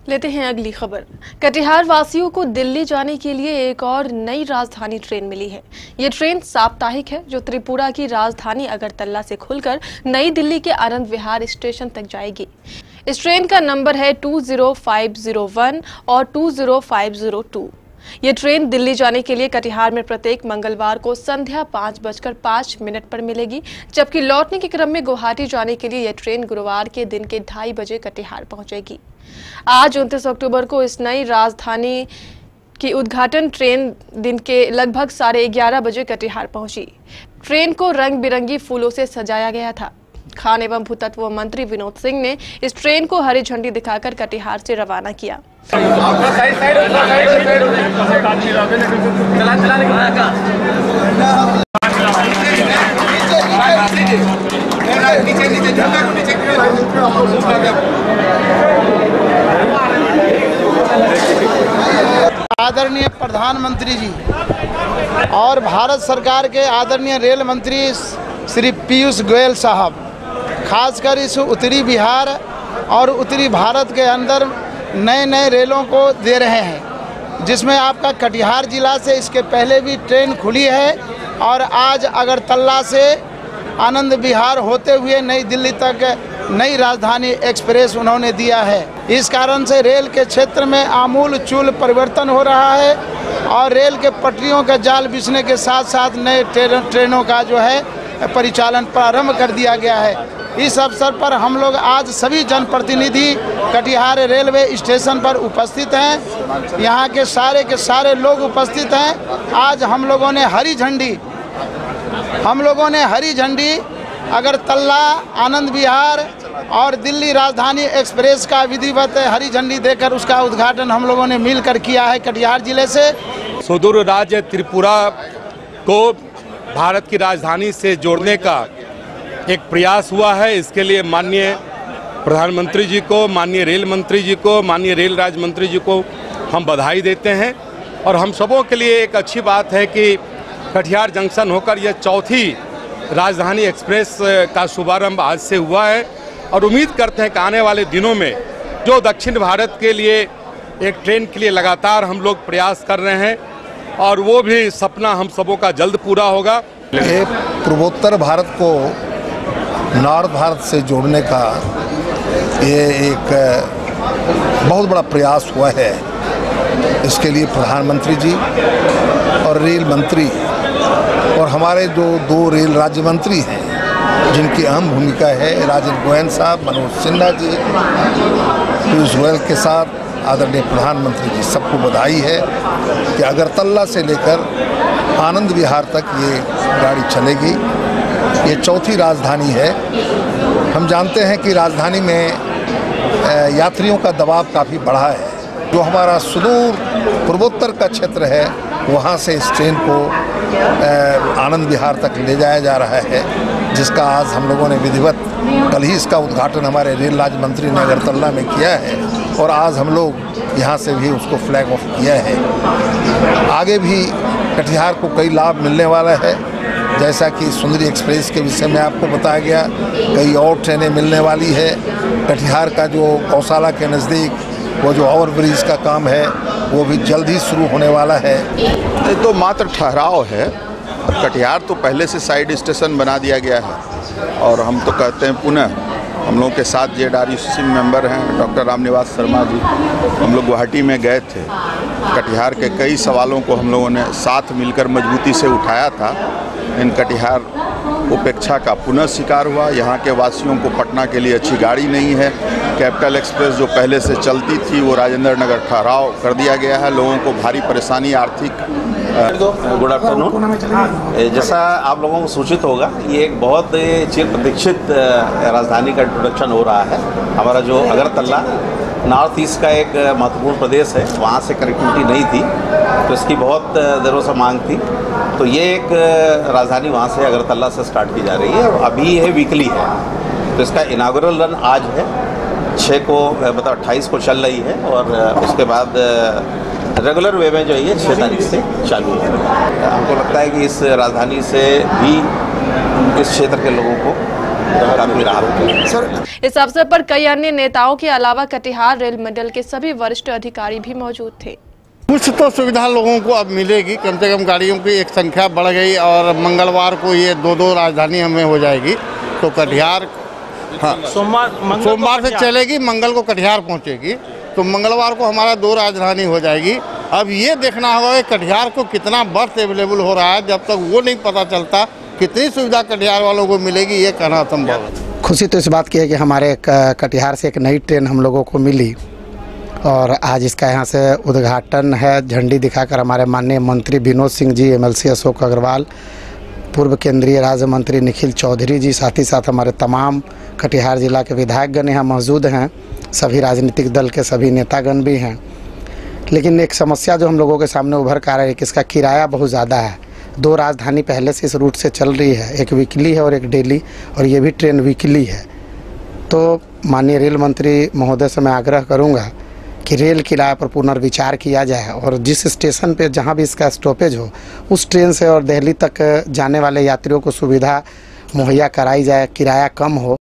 लेते हैं अगली खबर। कटिहार वासियों को दिल्ली जाने के लिए एक और नई राजधानी ट्रेन मिली है। ये ट्रेन साप्ताहिक है जो त्रिपुरा की राजधानी अगरतला से खुलकर नई दिल्ली के आनंद विहार स्टेशन तक जाएगी। इस ट्रेन का नंबर है 20501 और 20502। ये ट्रेन दिल्ली जाने के लिए कटिहार में प्रत्येक मंगलवार को संध्या 5:05 पर मिलेगी, जबकि लौटने के क्रम में गुवाहाटी जाने के लिए यह ट्रेन गुरुवार के दिन के 2:30 बजे कटिहार पहुंचेगी। आज 29 अक्टूबर को इस नई राजधानी की उद्घाटन ट्रेन दिन के लगभग 11:30 बजे कटिहार पहुंची। ट्रेन को रंग बिरंगी फूलों से सजाया गया था। खान एवं भूतत्व मंत्री विनोद सिंह ने इस ट्रेन को हरी झंडी दिखाकर कटिहार से रवाना किया। आदरणीय प्रधानमंत्री जी और भारत सरकार के आदरणीय रेल मंत्री श्री पीयूष गोयल साहब खासकर इस उत्तरी बिहार और उत्तरी भारत के अंदर नए रेलों को दे रहे हैं, जिसमें आपका कटिहार जिला से इसके पहले भी ट्रेन खुली है और आज अगरतला से आनंद विहार होते हुए नई दिल्ली तक नई राजधानी एक्सप्रेस उन्होंने दिया है। इस कारण से रेल के क्षेत्र में आमूल चूल परिवर्तन हो रहा है और रेल के पटरियों का जाल बिछने के साथ साथ नए ट्रेनों का जो है परिचालन प्रारंभ कर दिया गया है। इस अवसर पर हम लोग आज सभी जनप्रतिनिधि कटिहार रेलवे स्टेशन पर उपस्थित हैं। यहाँ के सारे लोग उपस्थित हैं। आज हम लोगों ने हरी झंडी अगरतला आनंद विहार और दिल्ली राजधानी एक्सप्रेस का विधिवत हरी झंडी देकर उसका उद्घाटन हम लोगों ने मिलकर किया है कटिहार जिले से। सुदूर राज्य त्रिपुरा को भारत की राजधानी से जोड़ने का एक प्रयास हुआ है। इसके लिए माननीय प्रधानमंत्री जी को, माननीय रेल मंत्री जी को, माननीय रेल राज्य मंत्री जी को हम बधाई देते हैं। और हम सबों के लिए एक अच्छी बात है कि कटिहार जंक्शन होकर यह चौथी राजधानी एक्सप्रेस का शुभारंभ आज से हुआ है और उम्मीद करते हैं कि आने वाले दिनों में जो दक्षिण भारत के लिए एक ट्रेन के लिए लगातार हम लोग प्रयास कर रहे हैं और वो भी सपना हम सबों का जल्द पूरा होगा। पूर्वोत्तर भारत को नॉर्थ भारत से जोड़ने का ये एक बहुत बड़ा प्रयास हुआ है। इसके लिए प्रधानमंत्री जी और रेल मंत्री और हमारे जो 2 रेल राज्य मंत्री हैं जिनकी अहम भूमिका है, राजेंद्र गोयल साहब, मनोज सिन्हा जी, पीयूष गोयल के साथ आदरणीय प्रधानमंत्री जी, सबको बधाई है कि अगरतला से लेकर आनंद विहार तक ये गाड़ी चलेगी। ये चौथी राजधानी है। हम जानते हैं कि राजधानी में यात्रियों का दबाव काफ़ी बढ़ा है। जो हमारा सुदूर पूर्वोत्तर का क्षेत्र है वहाँ से इस ट्रेन को आनंद विहार तक ले जाया जा रहा है, जिसका आज हम लोगों ने विधिवत कल ही इसका उद्घाटन हमारे रेल राज्य मंत्री ने अगरतला में किया है और आज हम लोग यहाँ से भी उसको फ्लैग ऑफ किया है। आगे भी कटिहार को कई लाभ मिलने वाला है, जैसा कि सुंदरी एक्सप्रेस के विषय में आपको बताया गया, कई और ट्रेनें मिलने वाली है। कटिहार का जो गौशाला के नज़दीक वो जो ओवरब्रिज का काम है वो भी जल्द ही शुरू होने वाला है। ये तो मात्र ठहराव है। कटिहार तो पहले से साइड स्टेशन बना दिया गया है और हम तो कहते हैं पुनः हम लोगों के साथ JRUC मेंबर हैं डॉक्टर रामनिवास शर्मा जी, हम लोग गुवाहाटी में गए थे। कटिहार के कई सवालों को हम लोगों ने साथ मिलकर मजबूती से उठाया था। इन कटिहार उपेक्षा का पुनः शिकार हुआ। यहाँ के वासियों को पटना के लिए अच्छी गाड़ी नहीं है। कैपिटल एक्सप्रेस जो पहले से चलती थी वो राजेंद्र नगर ठहराव कर दिया गया है। लोगों को भारी परेशानी आर्थिक। Good afternoon. जैसा आप लोगों को सूचित होगा, ये एक बहुत चिर प्रतीक्षित राजधानी का इंट्रोडक्शन हो रहा है। हमारा जो अगरतला नॉर्थ ईस्ट का एक महत्वपूर्ण प्रदेश है, वहाँ से कनेक्टिविटी नहीं थी तो इसकी बहुत देरों से मांग थी। तो ये एक राजधानी वहाँ से अगरतला से स्टार्ट की जा रही है और अभी यह वीकली है। तो इसका इनागुरल रन आज है, 6 को मतलब 28 को चल रही है और उसके बाद रेगुलर वे में जो है 6 तारीख से चालू है। हमको लगता है कि इस राजधानी से भी इस क्षेत्र के लोगों को काफी राहत है। इस अवसर पर कई अन्य नेताओं के अलावा कटिहार रेल मंडल के सभी वरिष्ठ अधिकारी भी मौजूद थे। कुछ तो सुविधा लोगों को अब मिलेगी, कम से कम गाड़ियों की एक संख्या बढ़ गई और मंगलवार को ये 2-2 राजधानी हमें हो जाएगी। तो कटिहार सोमवार से चलेगी, मंगल को कटिहार पहुंचेगी, तो मंगलवार को हमारा 2 राजधानी हो जाएगी। अब ये देखना होगा कि कटिहार को कितना बर्थ अवेलेबल हो रहा है। जब तक वो नहीं पता चलता कितनी सुविधा कटिहार वालों को मिलेगी, ये कहना असंभव है। खुशी तो इस बात की है कि हमारे कटिहार से एक नई ट्रेन हम लोगों को मिली और आज इसका यहाँ से उद्घाटन है। झंडी दिखाकर हमारे माननीय मंत्री विनोद सिंह जी, MLC अशोक अग्रवाल, पूर्व केंद्रीय राज्य मंत्री निखिल चौधरी जी, साथ ही साथ हमारे तमाम कटिहार जिला के विधायकगण यहाँ मौजूद हैं। सभी राजनीतिक दल के सभी नेतागण भी हैं। लेकिन एक समस्या जो हम लोगों के सामने उभर कर आ रही है कि इसका किराया बहुत ज़्यादा है। 2 राजधानी पहले से इस रूट से चल रही है, एक वीकली है और एक डेली, और ये भी ट्रेन वीकली है। तो माननीय रेल मंत्री महोदय से मैं आग्रह करूँगा कि रेल किराए पर पुनर्विचार किया जाए और जिस स्टेशन पे जहाँ भी इसका स्टॉपेज हो उस ट्रेन से और दिल्ली तक जाने वाले यात्रियों को सुविधा मुहैया कराई जाए, किराया कम हो।